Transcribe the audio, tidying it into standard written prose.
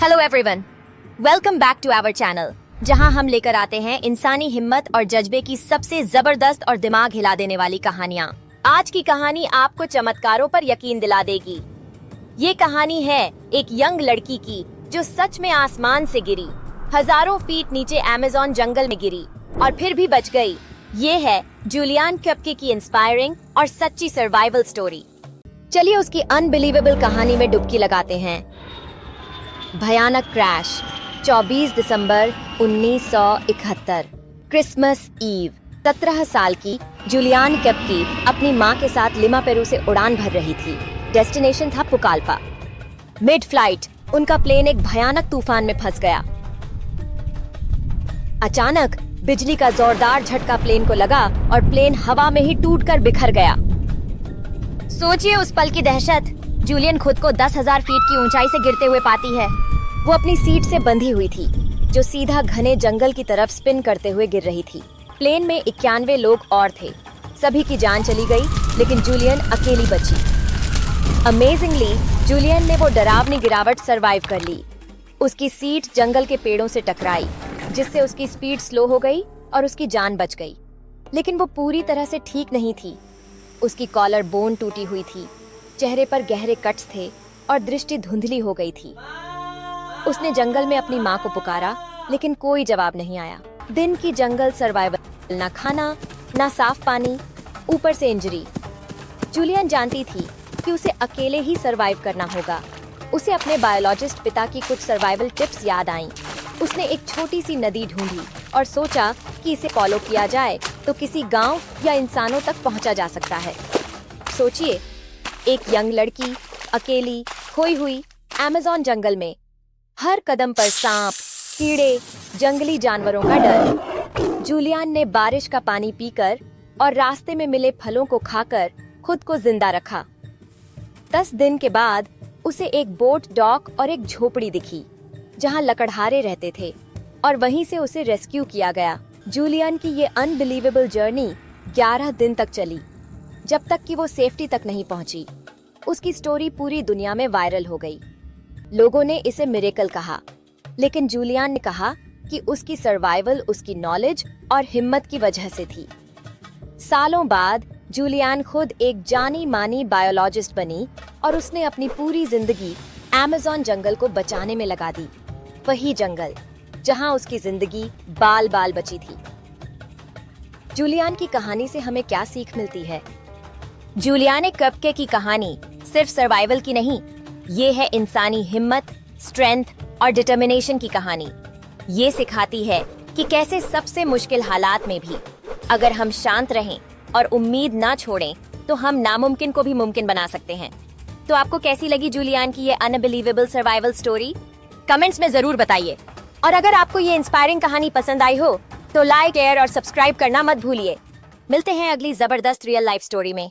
Hello everyone, welcome back to our channel, जहां हम लेकर आते हैं इंसानी हिम्मत और जज्बे की सबसे जबरदस्त और दिमाग हिला देने वाली कहानियां। आज की कहानी आपको चमत्कारों पर यकीन दिला देगी। ये कहानी है एक यंग लड़की की जो सच में आसमान से गिरी, हजारों फीट नीचे अमेज़न जंगल में गिरी और फिर भी बच गई। ये है जूलियन केप्के की इंस्पायरिंग और सच्ची सर्वाइवल स्टोरी। चलिए उसकी अनबिलीवेबल कहानी में डुबकी लगाते हैं। भयानक क्रैश, 24 दिसंबर 1971, क्रिसमस ईव। 17 साल की जूलियन केप्के अपनी मां के साथ लिमा पेरू से उड़ान भर रही थी। डेस्टिनेशन था पुकाल्पा। मिड फ्लाइट उनका प्लेन एक भयानक तूफान में फंस गया। अचानक बिजली का जोरदार झटका प्लेन को लगा और प्लेन हवा में ही टूटकर बिखर गया। सोचिए उस पल की दहशत। जूलियन खुद को 10,000 फीट की ऊंचाई से गिरते हुए पाती है। वो अपनी सीट से बंधी हुई थी, जो सीधा घने जंगल की तरफ स्पिन करते हुए गिर रही थी। प्लेन में 91 लोग और थे। सभी की जान चली गई, लेकिन जूलियन अकेली बची। अमेजिंगली, जूलियन ने वो डरावनी गिरावट सरवाइव कर ली। उसकी सीट जंगल के पेड़ों से टकराई, जिससे उसकी स्पीड स्लो हो गई और उसकी जान बच गई। लेकिन वो पूरी तरह से ठीक नहीं थी। उसकी कॉलर बोन टूटी हुई थी, चेहरे पर गहरे कट्स थे और दृष्टि धुंधली हो गई थी। उसने जंगल में अपनी माँ को पुकारा, लेकिन कोई जवाब नहीं आया। दिन की जंगल सर्वाइवल, ना खाना, ना साफ पानी, ऊपर से इंजरी। जूलियन जानती थी कि उसे अकेले ही सरवाइव करना होगा। उसे अपने बायोलॉजिस्ट पिता की कुछ सर्वाइवल टिप्स याद आईं। उसने एक छोटी सी नदी ढूंढी और सोचा कि इसे फॉलो किया जाए तो किसी गांव या इंसानों तक पहुंचा जा सकता है। सोचिए, एक यंग लड़की अकेली खोई हुई अमेज़न जंगल में, हर कदम पर सांप, कीड़े, जंगली जानवरों का डर। जूलियन ने बारिश का पानी पीकर और रास्ते में मिले फलों को खाकर खुद को जिंदा रखा। 10 दिन के बाद उसे एक बोट डॉक और एक झोपड़ी दिखी, जहां लकड़हारे रहते थे, और वहीं से उसे रेस्क्यू किया गया। जूलियन की ये अनबिलीवेबल जर्नी 11 दिन तक चली, जब तक कि वो सेफ्टी तक नहीं पहुंची। उसकी स्टोरी पूरी दुनिया में वायरल हो गई। लोगों ने इसे मिरेकल कहा, लेकिन जूलियन ने कहा कि उसकी सर्वाइवल उसकी नॉलेज और हिम्मत की वजह से थी। सालों बाद जूलियन खुद एक जानी मानी बायोलॉजिस्ट बनी और उसने अपनी पूरी जिंदगी अमेज़न जंगल को बचाने में लगा दी। वही जंगल जहां उसकी जिंदगी बाल बाल बची थी। जूलियन की कहानी से हमें क्या सीख मिलती है? जूलियन केप्के की कहानी सिर्फ सर्वाइवल की नहीं, ये है इंसानी हिम्मत, स्ट्रेंथ और डिटर्मिनेशन की कहानी। ये सिखाती है कि कैसे सबसे मुश्किल हालात में भी अगर हम शांत रहें और उम्मीद ना छोड़ें, तो हम नामुमकिन को भी मुमकिन बना सकते हैं। तो आपको कैसी लगी जूलियन की ये अनबिलीवेबल सर्वाइवल स्टोरी? कमेंट्स में जरूर बताइए। और अगर आपको ये इंस्पायरिंग कहानी पसंद आई हो तो लाइक, शेयर और सब्सक्राइब करना मत भूलिए। मिलते हैं अगली जबरदस्त रियल लाइफ स्टोरी में।